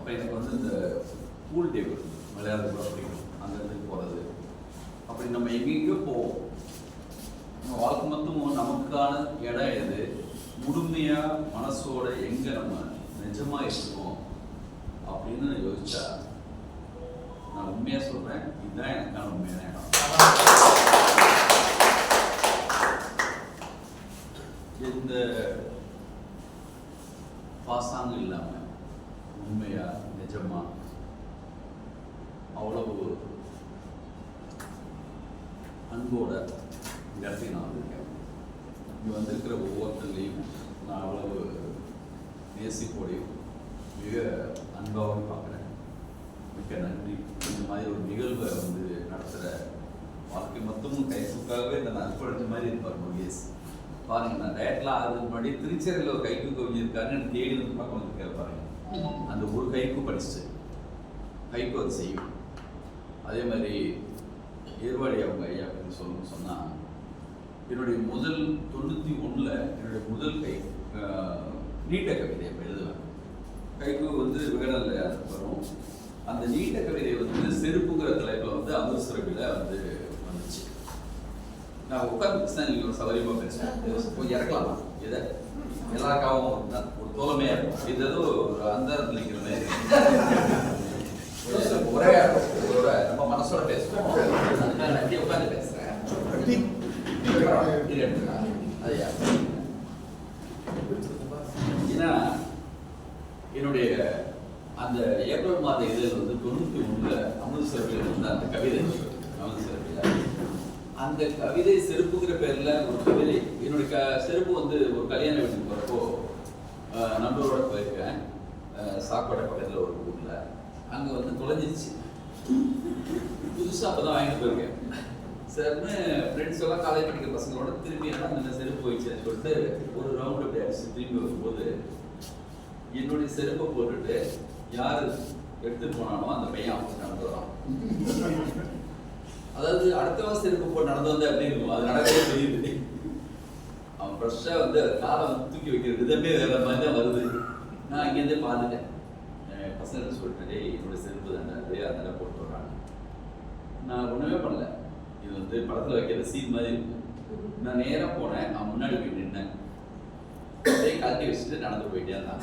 அப்போ எனக்கு வந்து இந்த பூல் டேபிள் விளையாடுறது கூட பிடிக்கும். அந்த இடத்துக்கு போகிறது, அப்படி நம்ம எங்கெங்கேயோ போவோம். நம்ம வாழ்க்கை மொத்தமும் நமக்கான இடம் எது, முழுமையாக மனசோட எங்கே நம்ம நிஜமாக இருக்கோம் அப்படின்னு யோசிச்சா, நான் உண்மையாக சொல்கிறேன், இதுதான் எனக்கான உண்மையான இடம். இந்த பாசாங்கு இல்லாமல் உண்மையாக நிஜமாக அவ்வளவு அன்போட இந்த இடத்துக்கு நான் வந்திருக்கேன். இங்கே வந்திருக்கிற ஒவ்வொருத்தங்களையும் நான் அவ்வளவு நேசிப்போடையும் மிக அன்பாகவும் பார்க்குறேன். மிக்க நன்றி. இந்த மாதிரி ஒரு நிகழ்வை வந்து நடத்துகிற வாழ்க்கை மொத்தமும் கைக்குக்காகவே இந்த அர்ப்பணிச்ச மாதிரி இருப்பார் முருகேஷ். பாருங்கள், நான் டயட்லாம் ஆகுதுக்கு முன்னாடி திருச்சேரியில் ஒரு கைக்கு கவிஞ்சிருக்காருன்னு எனக்கு தேடி வந்து பார்க்க வந்து கேட்பாருங்க. அந்த ஒரு கைக்கு படிச்சு கைக்கு அது செய்யும். அதே மாதிரி ஏர்வாடி அவங்க ஐயா பற்றி சொல்லணும்னு சொன்னால், என்னுடைய முதல் 91 என்னுடைய முதல் கை நீட்ட கவிதை அப்போ எழுதுவேன். கைக்கு வந்து விகடனில் வரும். அந்த நீட்ட கவிதை வந்து செருப்புங்கிற தலைப்பில் வந்து அமிர்தசரவில் வந்து வந்துச்சு. நான் உட்காந்து நீங்கள் ஒரு சௌகரியமாக பேசுவேன், கொஞ்சம் இறக்கலாமா இதை எல்லாருக்காகவும் ஒரு தோலமே இருக்கும். இது ஏதோ ஒரு அந்தரத்தில் இருக்கிற மாதிரி ஒரே நம்ம மனசோட பேசுவோம். அதுக்காக நான் உட்காந்து பேசுகிறேன். அதையா ஏன்னா என்னுடைய அந்த ஏப்ரல் மாத இதழில் வந்து 91 அமிர்தசரவில் வந்து அந்த கவிதை அமிர்தசரவில் அந்த கவிதை செருப்புங்கிற பேரில் ஒரு கவிதை. என்னுடைய செருப்பு வந்து ஒரு கல்யாண வீட்டுக்கு போகிறப்போ நண்பரோட போயிருக்கேன். சாக்கோடை பக்கத்தில் ஒரு ஊரில் அங்கே வந்து தொலைஞ்சிச்சு. புதுசாக அப்போ தான் வாங்கிட்டு போயிருக்கேன். சரின்னு ஃப்ரெண்ட்ஸ் எல்லாம் காலேஜ் படிக்கிற பசங்களோட திரும்பி அந்த செருப்பு போயிடுச்சுன்னு சொல்லிட்டு ஒரு ரவுண்ட் அப்படி அடிச்சு திரும்பி வரும்போது என்னுடைய செருப்பை போட்டுட்டு யார் எடுத்துட்டு போனானோ அந்த பையன் அவங்க நடந்து வரான். அதாவது அடுத்தவன் செருப்பு போட்டு நடந்து வந்தா எப்படி இருக்கும், அது நடக்கவே தெரியுது. அவன் ஃப்ரெஷ்ஷாக வந்து காலை வந்து தூக்கி வைக்கிற விதமே வேற மாதிரி தான் வருது. நான் இங்கேருந்தே பார்த்துட்டேன். பசங்க சொல்லிட்டு என்னோட செருப்பு தானே அதனால போட்டு வர்றாங்க. நான் ஒன்றுமே பண்ணல. இது வந்து படத்தில் வைக்கிற சீன் மாதிரி இருக்கும். நான் நேராக போனேன். நான் முன்னாடி போய் நின்னேன். அப்படியே கழட்டி வச்சுட்டு நடந்து போயிட்டே இருந்தான்.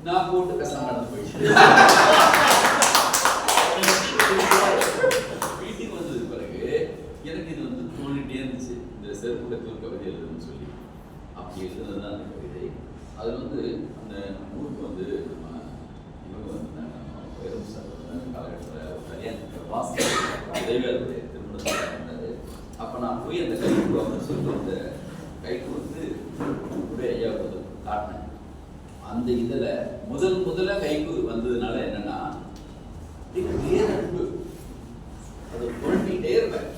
நான் போட்டு கஷ்டம் நடந்து போயிட்டேன். வீட்டுக்கு வந்தது பிறகு எனக்கு இது வந்து தோணிட்டே இருந்துச்சு, இந்த செருப்புக்கு ஒரு கவிதை எழுதுன்னு சொல்லி. அப்படி எழுதுனது தான் அந்த கவிதை. அது வந்து அந்த ஊருக்கு வந்து இவங்க வந்து பேரும் காலகட்டத்தில் கல்யாணத்துக்கு வாசல் இடைவேளுடைய திருமணத்தில் வந்தார். அப்போ நான் போய் அந்த கைக்கு வந்து சொல்லி அந்த கைக்கு வந்து உடைய ஐயா வந்து காட்டினேன். அந்த இதில் முதல்ல கைக்கு வந்ததுனால என்னன்னா அன்பு அதை குழம்பிகிட்டே இருப்பேன்.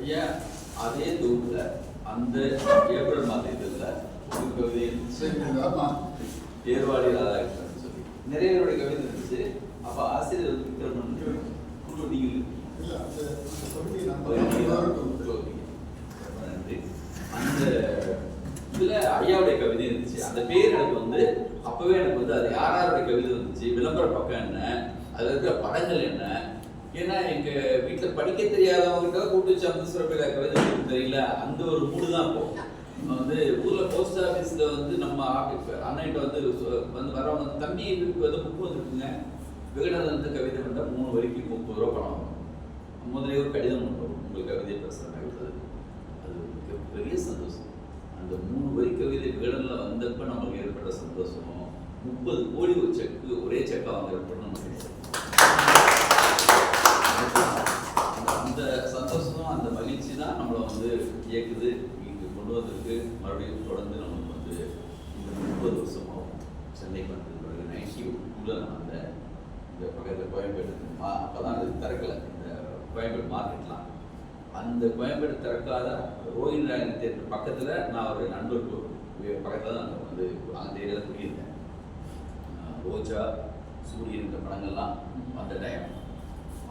ஐயா அதே தூரத்தில் அந்த ஏப்ரல் மாத இதில் ஒரு கவிதை இருந்துச்சு, ஏர்வாடி ராதாகிருஷ்ணன் சொல்லி நிறைய பேருடைய கவிதை இருந்துச்சு. அப்போ ஆசிரியர் அந்த இதுல ஐயாவுடைய கவிதை இருந்துச்சு. அந்த பேர் எனக்கு வந்து அப்பவே எனக்கு வந்து அது யாருடைய கவிதை வந்துச்சு, விளம்பர பக்கம் என்ன, அதுல இருக்கிற படங்கள் என்ன. ஏன்னா எங்க வீட்டுல படிக்க தெரியாதவங்க கூட்டு வச்சு அமிர்தசரவில் கவிதை தெரியல, அந்த ஒரு மூடு தான் இப்போ. வந்து ஊர்ல போஸ்ட் ஆஃபீஸ்ல வந்து நம்ம அண்ணன்ட்ட வந்து வரவங்க தம்பி வந்து புக்கு வந்துருக்குங்க, விகடனத்து கவிதை வந்தால் 3 வரிக்கு 30 ரூபா பணம் வரும். முதலே ஒரு கடிதம் பண்ணுறோம் உங்களுக்கு கவிதையை பேசுகிறாங்க. அது பெரிய சந்தோஷம். அந்த 3 வரி கவிதை விகடனில் வந்தப்போ நமக்கு ஏற்பட்ட சந்தோஷம் 30 கோடி ஒரு செக்கு ஒரே செக்காக வாங்குறப்ப நமக்கு அந்த சந்தோஷம் அந்த மகிழ்ச்சி தான் நம்மளை வந்து இயக்குது. இங்கே கொண்டு வந்திருக்கு. மறுபடியும் தொடர்ந்து நமக்கு வந்து இந்த 30 வருஷமாகும். சென்னைக்கு வந்தது பிறகு 92 நான் அந்த இந்த பக்கத்தில் கோயம்பேடு அப்போ தான் அது திறக்கலை, இந்த கோயம்பேடு மார்க்கெட்லாம். அந்த கோயம்பேடு திறக்காத ரோஹின் ராயன் தேட்டர் பக்கத்தில் நான் ஒரு நண்பருக்கு பக்கத்தில் தான் நான் வந்து அந்த ஏரியாவில் குடியிருந்தேன். ரோஜா, சூரியன் இந்த படங்கள்லாம் அந்த டைம்.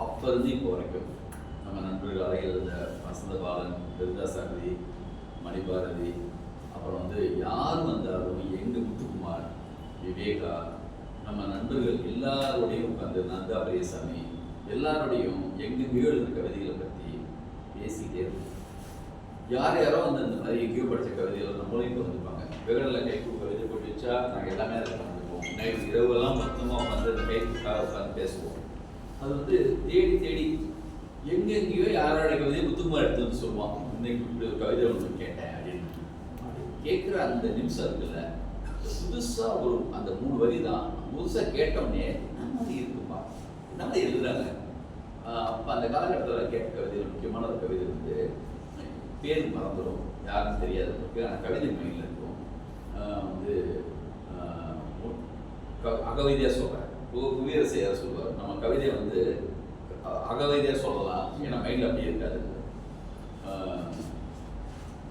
அப்போ இருந்து இப்போ வரைக்கும் நம்ம நண்பர்கள் அறையில் இருந்த வசந்த பாலன், விருதாசாரதி, மணிபாரதி, அப்புறம் வந்து யார் வந்தாலும் எங்கள் முத்துக்குமார், விவேகா, நம்ம நண்பர்கள் எல்லாரோடையும் உட்காந்து, நந்தா பெரியசாமி எல்லாரோடையும் எங்கெங்கேயோ எழுதுற கவிதைகளை பற்றி பேசிக்கிட்டே இருக்கும். யார் யாரோ வந்து அந்த மாதிரி எங்கேயோ படித்த கவிதைகள் நம்மளையும் இப்போ வந்துருப்பாங்க. விகடனில் கைக்கு கவிதை போட்டு வச்சா நாங்கள் எல்லாமே அதில் கலந்துப்போம். நைட்டு இரவுலாம் மொத்தமாக உட்காந்து அந்த கைக்குக்காக உட்காந்து பேசுவோம். அது வந்து தேடி தேடி எங்கெங்கேயோ யாரோட கவிதையை முத்துக்குமார் எடுத்து வந்து சொல்லுவான். இன்னைக்கு இப்படி ஒரு கவிதை ஒன்று கேட்டேன் அப்படின்னு. கேட்குற அந்த நிமிஷம் இருக்குல்ல, புதுசாக ஒரு அந்த 3 வரி தான் புதுசாக கேட்டோடனே என்ன மாதிரி இருக்குப்பா, என்ன மாதிரி எழுதுறாங்க. அப்போ அந்த காலகட்டத்தில் கேட்ட கவிதைகள் முக்கியமான ஒரு கவிதை வந்து பேர் மறந்துடும், யாருன்னு தெரியாது, ஆனால் கவிதை மைண்டில் இருக்கும். வந்து அகவைதியாக சொல்கிறேன், புவியரசையார் சொல்லுவார், நம்ம கவிதையை வந்து அகவைதியாக சொல்லலாம், ஏன்னா மைண்டில் அப்படியே இருக்காது.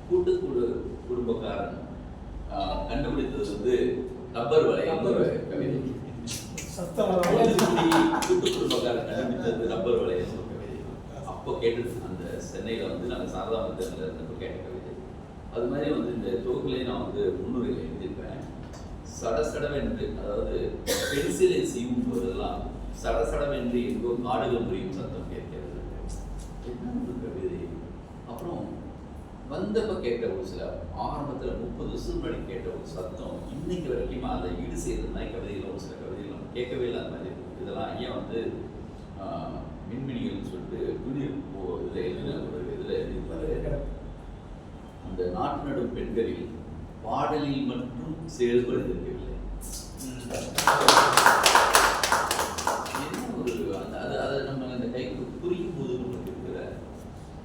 கூட்டுக்குழு குடும்பக்காரன் கண்டுபிடித்தது வந்து ரப்பர் வளையம் ஒரு கவிதை. கூட்டு குடும்பக்காரன் கண்டுபிடித்தது ரப்பர் வளையம் ஒரு கவிதை. அப்போ கேட்டது அந்த சென்னையில் வந்து நாங்கள் சாரதாமத்தில் இருந்தப்போ கேட்ட கவிதை. அது மாதிரி வந்து இந்த தொகுப்புலேயே நான் வந்து முன்னுரையில் எழுதியிருப்பேன். சடசடவென்று, அதாவது பென்சிலை செய்யும் போதெல்லாம் சடசடவென்று எங்கோ காடுகள் முறையும் சத்தம் கேட்கிறது. என்ன ஒரு கவிதை. அப்புறம் வந்தப்போ கேட்ட ஒரு சில ஆரம்பத்தில் 30 வருஷம் முன்னாடி கேட்ட ஒரு சத்தம் இன்னைக்கு வரைக்கும் அதை ஈடு செய்யறது மாதிரி கவிதைகள் ஒரு சில கவிதைகள் நம்ம கேட்கவே இல்லாத மாதிரி இருக்கும். இதெல்லாம் ஐயா வந்து மின்மினிகள்னு சொல்லிட்டு யூனியன் இதில் எழுதின ஒரு இதில் எழுதியிருப்பாரு. அந்த நாட்டு நடும் பெண்களில் பாடலில் மட்டும் செயல்படுத்திருக்கவில்லை. என்ன ஒரு அந்த அதை நம்ம அந்த கைக்கு புரியும் போது நமக்கு இருக்கிற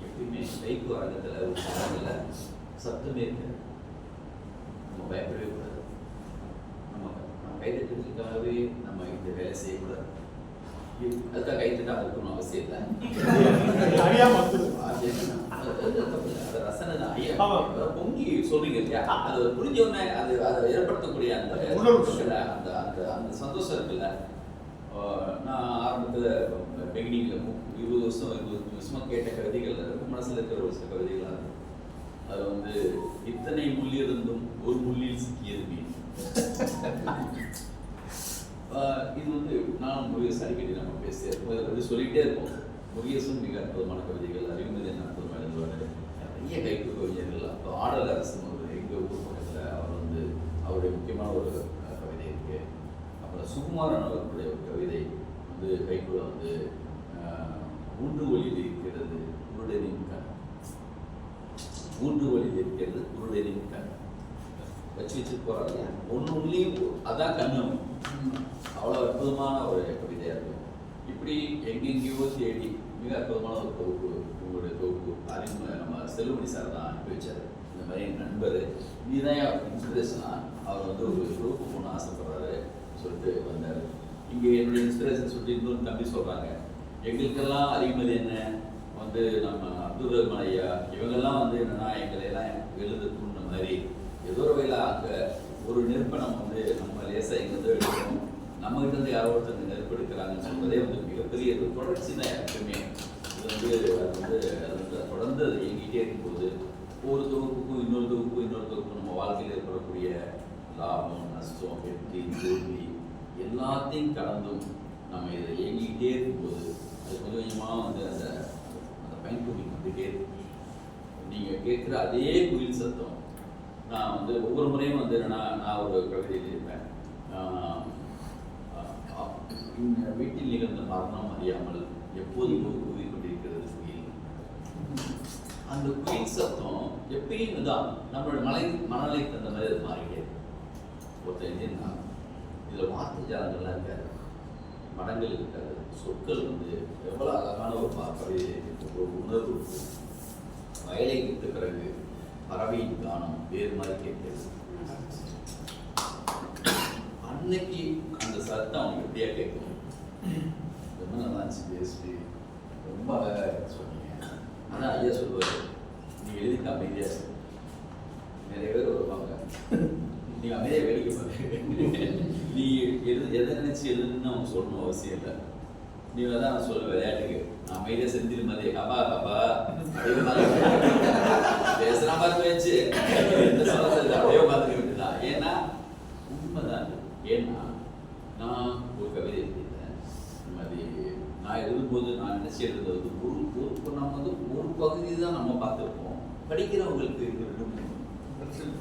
எப்பயுமே கைக்கு அரங்கத்தில் ஒரு பாடலில் சத்தமே இருக்கு. நம்ம பயப்படவே கூடாது. நம்ம கைதட்டுறதுக்காகவே நம்ம இந்த வேலை செய்யக்கூடாது. அதுக்காக கைத்தட்டாமல் இருக்கணும் அவசியம் இல்லை. அது ரசனை தான். ஐயா பொங்கி சொல்றீங்க இல்லையா, அது புரிஞ்சவொடனே அது அதை ஏற்படுத்தக்கூடிய அந்த அந்த அந்த அந்த சந்தோஷம் இருக்குல்ல. நான் ஆரம்பத்தில் பெகினிங்கில் 20 வருஷமாக கேட்ட கவிதைகள் ரொம்ப மனசில் இருக்கிற ஒரு சில கவிதைகளாக இருக்கும். அது வந்து இத்தனை முள்ளிருந்தும் ஒரு முள்ளில் சிக்கியது மீன். இது வந்து நான் முருகேசன் அடிக்கடி நம்ம பேசியிருப்போம், இதை பற்றி சொல்லிகிட்டே இருப்போம். முருகேசன் மிக அற்புதமான கவிதைகள், அறிவுமதி என்ன அற்புதமாக எழுதுவார். நிறைய கைப்பு கவிஞர்கள். அப்போ ஆடல் அரசன் ஒரு எங்கள் ஊர் பக்கத்தில் அவர் வந்து அவருடைய முக்கியமான ஒரு கவிதை இருக்கு. அப்புறம் சுகுமாரன் அவர்களுடைய ஒரு கவிதை வந்து கைக்குள்ள வந்து ஊன்று ஒளியில் இருக்கிறது குருடனின் கண், ஊன்று ஒளியில் இருக்கிறது குருடனின் கண் வச்சு போகிறாங்க. ஒன்றுலேயும் அதான் கண்ணு. அவ்வளோ அற்புதமான ஒரு கவிதையாக இருக்கும். இப்படி எங்கெங்கேயோ தேடி மிக அற்புதமான ஒரு தொகுப்பு, உங்களுடைய தொகுப்பு. அறிமுக நம்ம செல்லுமணி சார் தான் அனுப்பி வச்சார். இந்த மாதிரி என் நண்பர் இதுதான் இன்ஸ்பிரேஷனாக அவர் வந்து ஒரு குரூப்பு போகணும்னு ஆசைப்படுறாரு சொல்லிட்டு வந்தார். இங்கே என்னுடைய இன்ஸ்பிரேஷன் சொல்லிட்டு இன்னொரு தம்பி சொல்கிறாங்க, எங்களுக்கெல்லாம் அறிமுகம் என்ன வந்து நம்ம அப்துல் ரஹ்மான் ஐயா இவங்கெல்லாம் வந்து என்னென்னா எங்களையெல்லாம் எழுத தூண்டின மாதிரி ஏதோ ஒரு வகையில் அங்கே ஒரு நெருப்பை நம்ம வந்து நம்ம லேசாக எங்கேருந்தோ எடுக்கணும், நம்மகிட்ட இருந்து யாரோ ஒருத்தர் நெருப்பு எடுக்கிறாங்கன்னு சொல்வதே வந்து மிகப்பெரிய ஒரு தொடர்ச்சி தான் எப்பவுமே. இது வந்து அது வந்து தொடர்ந்து அது இயங்கிட்டே இருக்கும்போது ஒரு தொகுப்புக்கும் இன்னொரு தொகுப்புக்கும் நம்ம வாழ்க்கையில் ஏற்படக்கூடிய லாபம், நஷ்டம், வெற்றி, தோல்வி எல்லாத்தையும் கடந்தும் நம்ம இதை இயங்கிக்கிட்டே இருக்கும்போது அது கொஞ்சம் கொஞ்சமாக வந்து அந்த அந்த பயன்படுத்தி வந்துகிட்டே இருக்கும். நீங்கள் கேட்குற அதே குயில் சத்தம் நான் வந்து ஒவ்வொரு முறையும் வந்து என்னன்னா, நான் ஒரு கவிதை எழுதியிருப்பேன். வீட்டில் நிகழ்ந்த மரணம் அறியாமல் எப்போதும் கூவி கொண்டிருக்கிறது குயில். அந்த குயில் சத்தம் எப்பயும் இதுதான் நம்மளோட மனநிலை தந்த மாதிரி அது மாறிட்டே. ஒருத்தர் எழுதியிருந்தான், இதில் வார்த்தை ஜாலங்கள்லாம் இருக்காது, மடங்கள் இருக்காது, சொற்கள் வந்து எவ்வளோ அழகான ஒரு கவிதை, ஒரு உணர்வு. வயலை விட்ட பிறகு பறவையின் கானம் வேறு மாதிரி கேட்கிறது. அன்னைக்கு அந்த சத்தம் அவங்க எப்படியா கேட்கும். ரொம்ப நல்லா இருந்துச்சு பேசி, ரொம்ப அழகாக சொன்னீங்க. ஆனால் ஐயா சொல்லுவார், நீ எழுதிக்க அமைதியாக இருக்கு. நிறைய பேர் வருவாங்க, நீ அமைதியாக வேடிக்கை பாரு, நீ எதை நினைச்சு எழுதுன்னு அவங்க சொல்லணும் அவசியம் இல்லை. நீ தான் நான் சொல்ல விளையாட்டுக்கு நான் அமைதியாக செஞ்சிரு மாதிரி கபா கபா அப்படிங்கிற மாதிரி பேசுகிற மாதிரி பேச்சு எந்த சொல்ல தான் நம்ம பார்த்துருப்போம். படிக்கிறவங்களுக்கு இது பிரச்சனை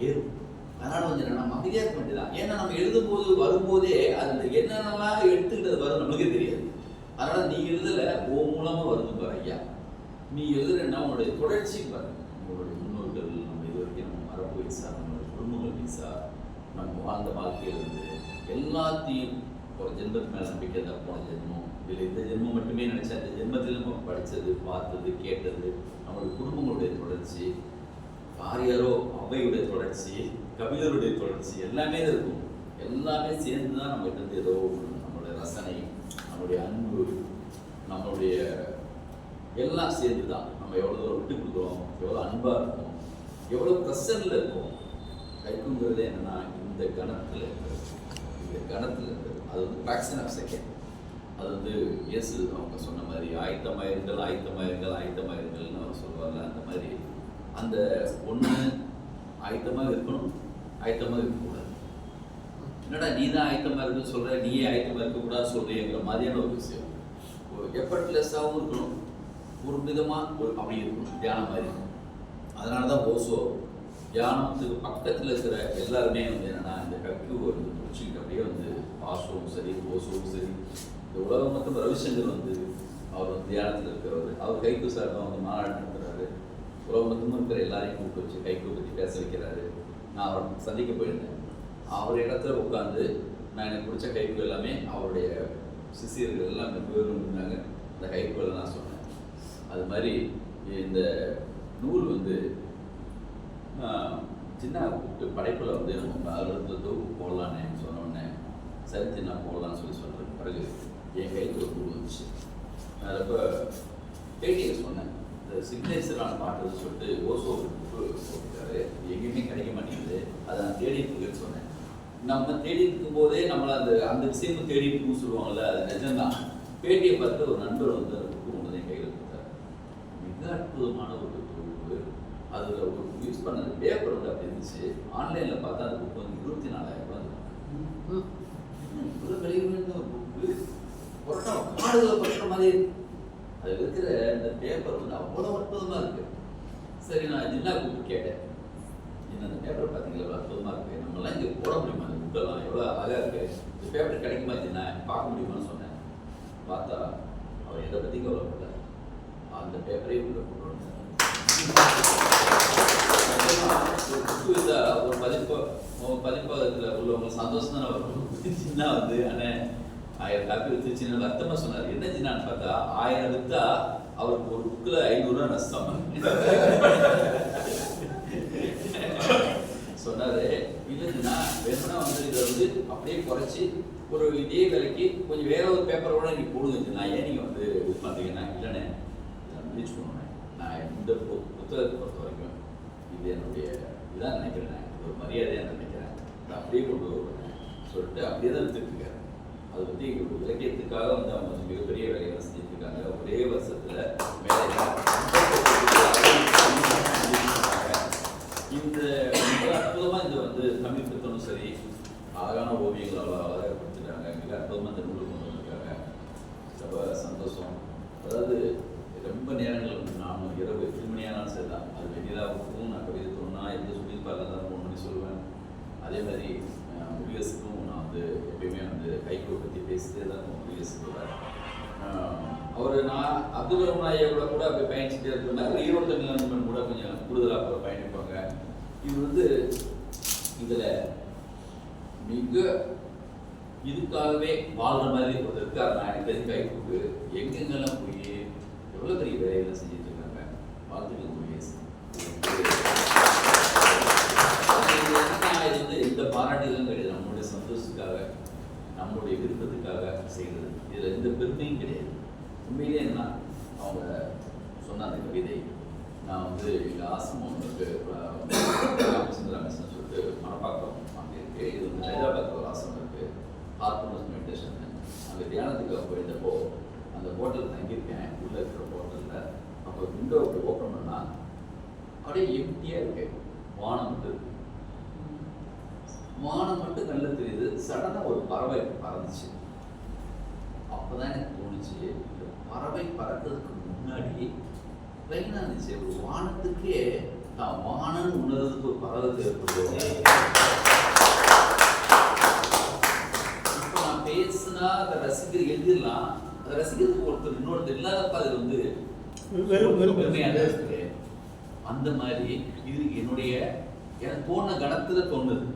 ஏறும். அதனால வந்து நம்ம அமைதியாக இருக்க வேண்டியதான். ஏன்னா நம்ம எழுதும்போது வரும்போதே அது என்னென்னலாம் எடுத்துக்கிட்டது வரும் நம்மளுக்கே தெரியாது. அதனால நீ எழுதல ஓ மூலமா வருது பாரு ஐயா. நீ எழுதுறன்னா உன்னுடைய தொடர்ச்சி பாரு. உங்களுடைய முன்னோர்கள் நம்ம இது வரைக்கும் நம்ம மரபு வீசா, நம்மளுடைய குடும்பங்கள் வீசா, நம்ம வாழ்ந்த வாழ்க்கையில் இருந்து எல்லாத்தையும் ஒரு ஜென்மத்து மேலே நம்பிக்கை தான் போன ஜென்மம். இல்லை இந்த ஜென்மம் மட்டுமே நினைச்சா இந்த ஜென்மத்தில் நம்ம படித்தது, பார்த்தது, கேட்டது, நம்மளுடைய குடும்பங்களுடைய தொடர்ச்சி, ஆரியாரோ அவையுடைய தொடர்ச்சி, கபிலருடைய தொடர்ச்சி எல்லாமே இருக்கும். எல்லாமே சேர்ந்து தான் நம்ம கிட்ட ஏதோ நம்மளுடைய ரசனை, நம்மளுடைய அன்பு, நம்மளுடைய எல்லாம் சேர்ந்து தான் நம்ம எவ்வளோ தூரம் விட்டு கொடுக்குறோம், எவ்வளோ அன்பாக இருக்கும், எவ்வளோ ப்ரெசன்ட்ல இருக்கும். கைக்குங்கிறது என்னன்னா இந்த கணத்தில் இருக்கிறது, இந்த கணத்தில் இருக்கிறது. அது வந்து ஃப்ராக்ஷன் ஆஃப் செகண்ட். அது வந்து இயேசு அவங்க சொன்ன மாதிரி ஆயத்தமாயிருங்கள் ஆயத்தமாயிருங்கள் ஆயத்தமாயிருங்கள்னு அவர் சொல்லுவார்ல, அந்த மாதிரி அந்த ஒன்று ஆயத்தமாக இருக்கணும், ஆயத்தமாக இருக்கக்கூடாது. என்னடா நீ தான் ஆயத்தமாக இருக்குன்னு சொல்கிற, நீயே ஆயத்தமாக இருக்கக்கூடாது சொல்கிறேங்கிற மாதிரியான ஒரு விஷயம். ஒரு எஃபர்ட்லெஸ்ஸாகவும் இருக்கணும், ஒரு விதமாக ஒரு அப்படி இருக்கணும், தியானம் மாதிரி. அதனால தான் ஓசோ தியானத்துக்கு பக்கத்தில் இருக்கிற எல்லாருமே வந்து என்னென்னா இந்த கக்கு ஒரு முடிச்சுக்கிட்டு அப்படியே வந்து பாஷோவும் சரி ஓசோவும் சரி, இந்த உலகம் மற்றும் ரவிசங்கர் வந்து அவர் வந்து தியானத்தில் இருக்கிறவர். அவர் கைக்கு சார் தான் வந்து மாநாடு நடத்துகிறாரு. உலகம் மட்டும் இருக்கிற எல்லாரையும் கூப்பிட்டு வச்சு கைக்கு பற்றி பேச வைக்கிறாரு. நான் அவரை சந்திக்க போயிருந்தேன். அவர் இடத்துல உட்காந்து நான் எனக்கு பிடிச்ச கைப்பு எல்லாமே அவருடைய சிஷியர்கள் எல்லாம் இருந்தாங்க. அந்த கைப்புகளை நான் சொன்னேன். அது மாதிரி இந்த நூல் வந்து சின்ன கூப்பிட்டு படைப்பில் வந்து நம்ம அதில் தொகுப்பு போடலான்னு சொன்னோடனே சரி சின்ன போடலான்னு சொல்கிறது. பிறகு என் கைக்கு ஒரு நூல் வந்துச்சு. நான் ரொம்ப பேட்டியை சொன்னேன். இந்த சிக்னேச்சரான பாட்டுன்னு சொல்லிட்டு ஓசோ போட்டுருக்காரு, எங்கேயுமே கிடைக்க மாட்டேங்குது, அதை நான் தேடி இருக்குன்னு சொன்னேன். நம்ம தேடி இருக்கும் போதே நம்மளை அந்த விஷயமும் தேடி இருக்குன்னு சொல்லுவாங்கள்ல, அது நிஜம்தான். பேட்டியை பார்த்து ஒரு நண்பர் வந்து அந்த புக்கு கொண்டு என் கையில் கொடுத்தார். மிக அற்புதமான ஒரு தொகுப்பு. அதில் ஒரு யூஸ் பண்ணது பேப்பர் வந்து அப்படி இருந்துச்சு. ஆன்லைனில் பார்த்தா அந்த புக்கு வந்து 24,000 ரூபாய். இவ்வளோ வெளியுமே ஒரு புக்கு புரட்டம் காடுகளை பற்ற மாதிரி அதில் இருக்கிற இந்த பேப்பர் வந்து அவ்வளோ அற்புதமாக இருக்குது. சரி, நான் ஜின்னா கூப்பிட்டு கேட்டேன், என்ன அந்த பேப்பரை பார்த்தீங்களா எவ்வளோ அற்புதமாக இருக்குது, நம்மளாம் இங்கே போட முடியுமா, அந்த புக்கெல்லாம் எவ்வளோ அழகாக இருக்குது, இந்த பேப்பர் கிடைக்குமா ஜின்னா பார்க்க முடியுமான்னு சொன்னேன். பார்த்தா அவர் எதை பற்றி கவலைப்படல, அந்த பேப்பரையும் உள்ள கொண்டு வந்தார். புக்கு வித்தா ஒரு பதிப்பகத்தில் உள்ளவங்க சந்தோஷம் தானே வரும். ஜின்னா வந்து அண்ணன் 1000 காப்பி வித்துச்சுன்னு வருத்தமாக சொன்னார். என்ன ஜின்னான்னு பார்த்தா 1000 வித்தா அவருக்கு ஒரு புக்கில் 500 ரூபா நஷ்டம் சொன்னார். இல்லைன்னா வேணும்னா வந்து இதை வந்து அப்படியே குறைச்சி ஒரு இதே விலைக்கு கொஞ்சம் வேற ஒரு பேப்பரோட நீங்கள் போடுங்க. நான் ஏன் நீங்கள் வந்து இது பண்ணுறீங்கன்னா இல்லைண்ணே ரீச் பண்ணுவேன். நான் இந்த புத்தகத்தை பொறுத்த வரைக்கும் இது என்னுடைய இதான் நினைக்கிறேன், ஒரு மரியாதையாக நினைக்கிறேன், அதை அப்படியே கொண்டு வருவேன் சொல்லிட்டு அப்படியே தான் வித்துட்ருக்காரு. அதை பற்றி எங்களுக்கு இலக்கியத்துக்காக வந்து அவங்க மிகப்பெரிய வேலைகளை செஞ்சுட்டு இருக்காங்க. ஒரே வருஷத்தில் இந்த மிக அற்புதமாக இந்த வந்து தமிழ் புத்தகம் சரி, அழகான ஓவியங்கள் அவ்வளோ அழகாக கொடுத்துட்டாங்க. மிக அற்புதமாக இந்த நூல் கொண்டு வந்திருக்காங்க. ரொம்ப சந்தோஷம். அதாவது ரொம்ப நேரங்கள் வந்து நானும் இரவு 8 மணி ஆனாலும் சரி தான், அது வெண்ணிலாவுக்கும் நான் கவிதை தோணுனா எந்த சுழிப்பாரில் தான் 3 மணி சொல்லுவேன். அதே மாதிரி முருகேசுக்கும் நான் வந்து எப்பயுமே வந்து கைகோவை பற்றி பேசிட்டே தான் முருகேசு சொல்லுவேன். அவர் நான் அப்துல் ரஹ்மான் ஐயாவோட கூட அப்படி பயணிச்சுட்டே இருக்கிறாங்க. ஈரோடு தமிழ் கூட கொஞ்சம் கூடுதலாக அப்போ பயணிப்பாங்க. இது வந்து இதில் மிக இதுக்காகவே வாழ்கிற மாதிரி ஒரு இருக்கார். நான் எனக்கு தெரிஞ்ச கைகோவுக்கு எங்கெங்கெல்லாம் போய் எவ்வளோ பெரிய வேலைகளை செஞ்சுட்டு இருக்காங்க. வாழ்த்துக்கள் முருகேசு. இது வந்து எந்த பாராட்டுகளும் கிடையாது, நம்மளுடைய சந்தோஷத்துக்காக நம்மளுடைய விருப்பத்துக்காக செய்கிறது. இதில் எந்த பெருமையும் கிடையாது. உண்மையிலே என்ன அவங்க சொன்ன அந்த கவிதை நான் வந்து எங்கள் ஆசிரமம் ஒன்றுக்கு ராமச்சந்திராமேசன் சொல்லிட்டு மணப்பாக்கம் அங்கே இருக்குது. இது வந்து ஹைதராபாத்தில் ஒரு ஆசிரமம் இருக்குது, ஹார்ட்ஃபுல்னஸ் மெடிடேஷன். அங்கே தியானத்துக்காக போயிருந்தப்போ அந்த ஹோட்டலில் தங்கியிருக்கேன். உள்ளே இருக்கிற ஹோட்டலில் அப்போ விண்டோ அப்படி ஓப்பன் பண்ணால் அப்படியே எம்டியாக இருக்கு. வானம் மட்டும் கண்ணில் தெரியுது. சடனாக ஒரு பறவை பறந்துச்சு. அப்போதான் எனக்கு தோணுச்சு, இந்த பறவை பறக்கிறதுக்கு முன்னாடி லைனாக இருந்துச்சு. ஒரு வானத்துக்கே நான் வானன்னு உணர்றதுக்கு ஒரு பரவத்தை ஏற்படுது. இப்போ நான் பேசுனா அதை ரசிகர் எழுதிடலாம், அதை ரசிக்கிறதுக்கு ஒருத்தர் இன்னொருத்தர் இல்லாதப்ப அது வந்து பெருமையாக இருக்கு. அந்த மாதிரி இது என்னுடைய எனக்கு தோண கணத்துல தோணுது.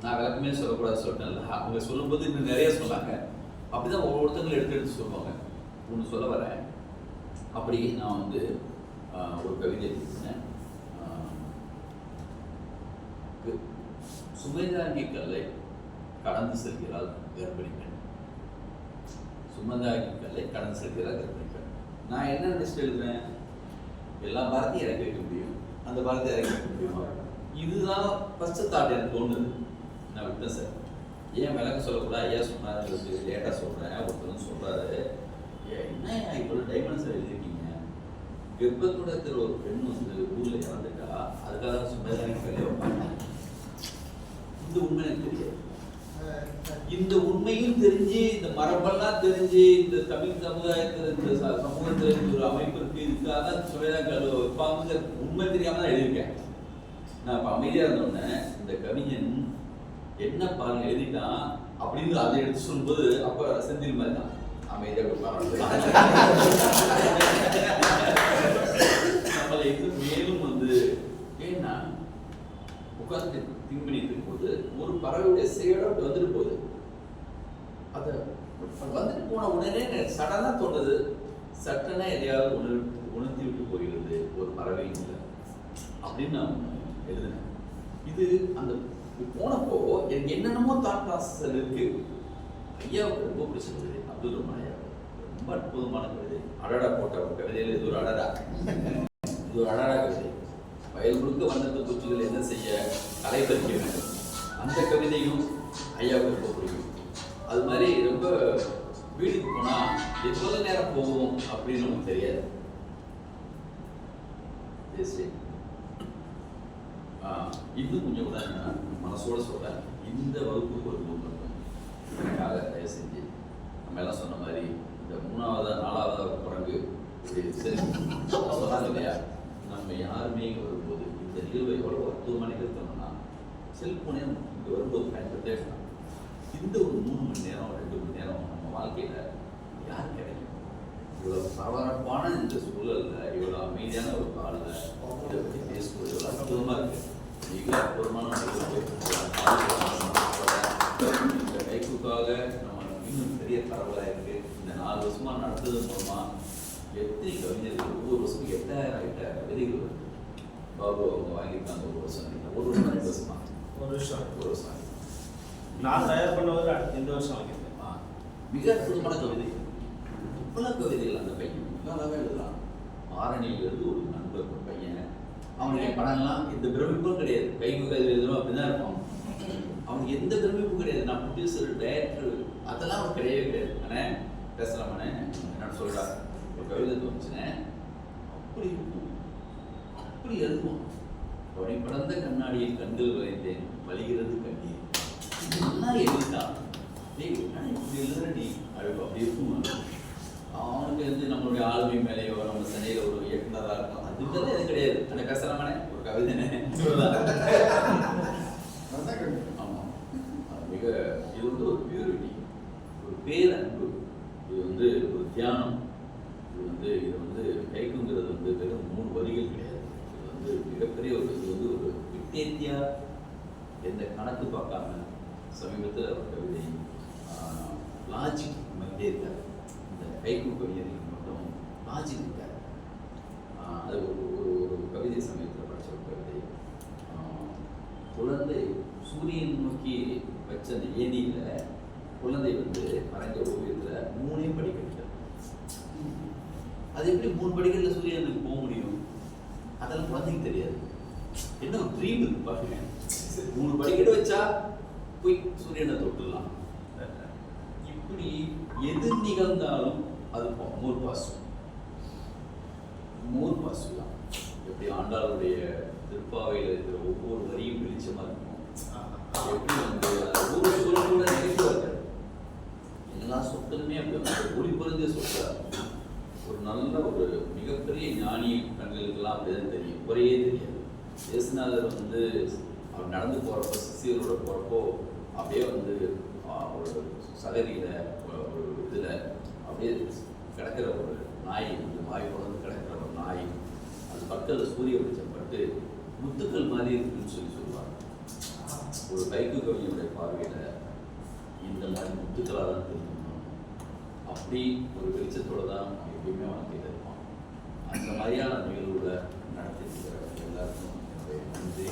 நான் விளக்கமே சொல்லக்கூடாது சொல்லிட்டேன்ல, அவங்க சொல்லும்போது இன்னும் நிறைய சொன்னாங்க. அப்படிதான் ஒவ்வொருத்தங்களும் எடுத்து சொல்லுவாங்க. ஒன்று சொல்ல வரேன். அப்படி நான் வந்து ஒரு கவிதை எழுதினேன். சுமேதாங்கி கல்லை கடந்து செல்கிறாள் கர்ப்பிணி பெண். சுமதாங்கி கல்லை கடந்து செல்கிறாள் கர்ப்பிணி பெண். நான் என்ன நினைச்சிட்டு எழுதுறேன், எல்லா பாரதியும் இறக்கி வைக்க முடியும், அந்த பாரதியை இறக்கி வைக்க முடியுமா? இதுதான் ஃபர்ஸ்ட் தாட் எனக்கு தோணுது. நான் விட்டேன் சார், ஏன் விளக்க சொல்லக்கூடாது, ஐயா சொன்னாரு லேட்டாக சொல்கிறேன். ஒருத்தரும் சொல்கிறாரு, என்ன இவ்வளோ டைமண்ட்ஸ் எழுதிருக்கீங்க, கர்ப்பத்தோட இருக்கிற ஒரு பெண் வந்து ஊரில் இறந்துட்டா அதுக்காக சுமதாங்கி கல்லை வைப்பாங்க. இந்த உண்மை எனக்கு தெரியாது. இந்த உண்மையும் தெரிஞ்சு, இந்த மரபெல்லாம் தெரிஞ்சு, இந்த தமிழ் சமுதாயத்தில் இந்த சமூகத்தில் ஒரு அமைப்பு இருக்கு, இதுக்காக தான் சுமதாங்கி கல்லை வைப்பாங்க உண்மை தெரியாம தான் எழுதியிருக்கேன். நான் இப்போ அமைதியாக இருந்தோடனே இந்த கவிஞன் என்ன பாருங்க எழுதிட்டான் அப்படின்னு அதை எடுத்து சொல்லும்போது அப்போ செந்தில் மாதிரி தான் அமைதியாக நம்மளை இது மேலும் வந்து ஏன்னா உட்காந்து திங்க் பண்ணிட்டு இருக்கும்போது ஒரு பறவையுடைய சேடம் வந்துட்டு போகுது. அதை வந்துட்டு போன உடனே சடனாக தோணுது, சட்டனா எதையாவது உணர்த்தி விட்டு போயிடுது ஒரு பறவை இல்லை அப்படின்னு நான் எழுதினேன். இது அந்த போனப்போ எனக்கு என்னென்னமோ தாட் ப்ராசஸ் இருக்கு. ஐயாவுக்கு ரொம்ப பிடிச்ச கவிதை அப்துல் ரஹ்மான் ஐயா, ரொம்ப அற்புதமான கவிதை. அடடா போட்ட ஒரு கவிதையில் இது ஒரு அடடா, இது ஒரு அடடா கவிதை. வயல் முழுக்க வண்ணத்து பூச்சிகள் என்ன செய்ய கலை பறிக்க வேண்டும், அந்த கவிதையும் ஐயாவுக்கு ரொம்ப பிடிக்கும். அது மாதிரி ரொம்ப வீட்டுக்கு போனால் எவ்வளோ நேரம் போவோம் அப்படின்னு நமக்கு தெரியாது. இன்னும் கொஞ்சம் கூட நான் மனசோட சொல்கிறேன், இந்த வகுப்புக்கு ஒரு நூல் இருக்கும் எனக்காக தயவு செஞ்சு. நம்ம எல்லாம் சொன்ன மாதிரி இந்த 3வது 4வது குரங்கு சொன்னாங்க இல்லையா, நம்ம யாருமே வரும்போது இந்த நிகழ்வை எவ்வளோ அற்புதமாக நிகழ்த்தணும்னா செல்ஃபோனே இங்கே வரும்போது பயன்படுத்தே வேண்டாம். இந்த ஒரு 3 மணி நேரம் 2 மணி நேரம் நம்ம வாழ்க்கையில் யார் கிடைக்கும்? இவ்வளோ பரபரப்பான இந்த சூழலில் இவ்வளோ அமைதியான ஒரு காலில் இதை பற்றி பேசுவது இவ்வளோ அற்புதமாக இருக்குது. மிக அற்புதமான இந்த கைக்குக்காக நம்ம இன்னும் பெரிய பரவலாக இருக்குது. இந்த 4 வருஷமாக நடத்துறது மூலமாக எத்தனை கவிஞர்கள் ஒவ்வொரு வருஷமும் 8000 கவிதைகள் வருது. பாபு அவங்க வாங்கியிருக்காங்க ஒரு வருஷம், ஒரு வருஷம் 2 வருஷமா, ஒரு வருஷம் நான் தயார் பண்ணுவது இந்த வருஷம் வாங்கியிருக்கேன். மிக அற்புதமான கவிதை, பல கவிதைகள். அந்த பையன் மிக அழகாக எழுதலாம். ஆரணியிலிருந்து ஒரு நண்பர் பையன், அவனுடைய படம்லாம் எந்த பிரமிப்பும் கிடையாது, கைக்கு கவிதை எழுதணும் அப்படிதான் இருப்பான். அவனுக்கு எந்த பிரமிப்பும் கிடையாது. நான் ப்ரொடியூசர் டைரக்டர் அதெல்லாம் அவனுக்கு கிடையவே கிடையாது. அண்ணே பேசலாமாண்ணே என்னோட சொல்கிறா, ஒரு கவிதை தோணுச்சுனே அப்படி இருக்கும், அப்படி எழுதுவான். அவனை படந்த கண்ணாடியில் கண்கள் வரைந்தேன் வலிகிறது கண்ணீர், நல்லா எழுதிட்டான். இப்படி எழுதுற நீ அழுவ அப்படி இருக்கும். அவனுக்கு வந்து நம்மளுடைய ஆளுமை மேலேயோ நம்ம சென்னையில் ஒரு இயக்குனராக இருக்கும், அதுக்கெல்லாம் எது கிடையாது. ஆனால் பேசலாமானே ஒரு கவிதைனே. ஆமாம், மிக இது வந்து ஒரு பியூரிட்டி, ஒரு பேரன்பு, இது வந்து ஒரு தியானம். இது வந்து கைக்குங்கிறது வந்து வெறும் 3 வரிகள் கிடையாது. இது வந்து மிகப்பெரிய ஒரு இது வந்து ஒரு வித்தேத்தியா எந்த கணக்கு பார்க்காம சமீபத்தில் ஒரு கவிதை லாஜிக் மாதிரியே இருக்காது. இந்த கைக்கு கவிஞர்களுக்கு மட்டும் லாஜிக் இருக்காது. அது ஒரு கவிதை சமயத்தில் படித்த ஒரு கவிதை. குழந்தை சூரியன் நோக்கி வச்ச அந்த ஏதியில் குழந்தை வந்து மறைஞ்ச ஓவியத்தில் 3 படிக்கட்டு. அது எப்படி 3 படிக்கட்டில் சூரியனுக்கு போக முடியும்? அதெல்லாம் குழந்தைக்கு தெரியாது. என்ன ஒரு ட்ரீம் இருக்கு பாருங்க, 3 படிக்கட்டு வச்சா போய் சூரியனை தொட்டுடலாம். இப்படி எது நிகழ்ந்தாலும் அது மோர் பாசு தான். எப்படி ஆண்டாளுடைய திருப்பாவையில் இருக்கிற ஒவ்வொரு வரியும் வெளிச்சமா இருக்கும், எப்படி வந்து ஒவ்வொரு சூழலோட நிகழ்ச்சியாக எல்லா சொற்களுமே அப்படி ஒளி பொருந்திய சொற்களாக இருக்கும். ஒரு நல்ல நல்ல ஒரு மிகப்பெரிய ஞானி கண்களுக்கெல்லாம் அப்படிதான் தெரியும், குறையே தெரியாது. இயேசுநாதர் வந்து அவர் நடந்து போகிறப்போ, சிசியரோட போகிறப்போ அப்படியே வந்து ஒரு சகதியில் ஒரு இதில் அப்படியே கிடக்கிற ஒரு நாய், இந்த வாய் குழந்தை கிடக்கிற ஒரு நாய், அது பக்கத்தில் சூரிய வெளிச்சம் பட்டு முத்துக்கள் மாதிரி இருக்குன்னு சொல்லுவாங்க. ஒரு கைக்கு கவிஞனுடைய பார்வையில் இந்த மாதிரி முத்துக்களாக தான் தெரியும். அப்படி ஒரு வெளிச்சத்தோடு தான் எப்பயுமே வாழ்க்கையில் இருப்பான். அந்த மாதிரியான நிகழ்வுகளை நடத்திட்டு இருக்கிற எல்லாருக்கும் என்னுடைய நன்றி.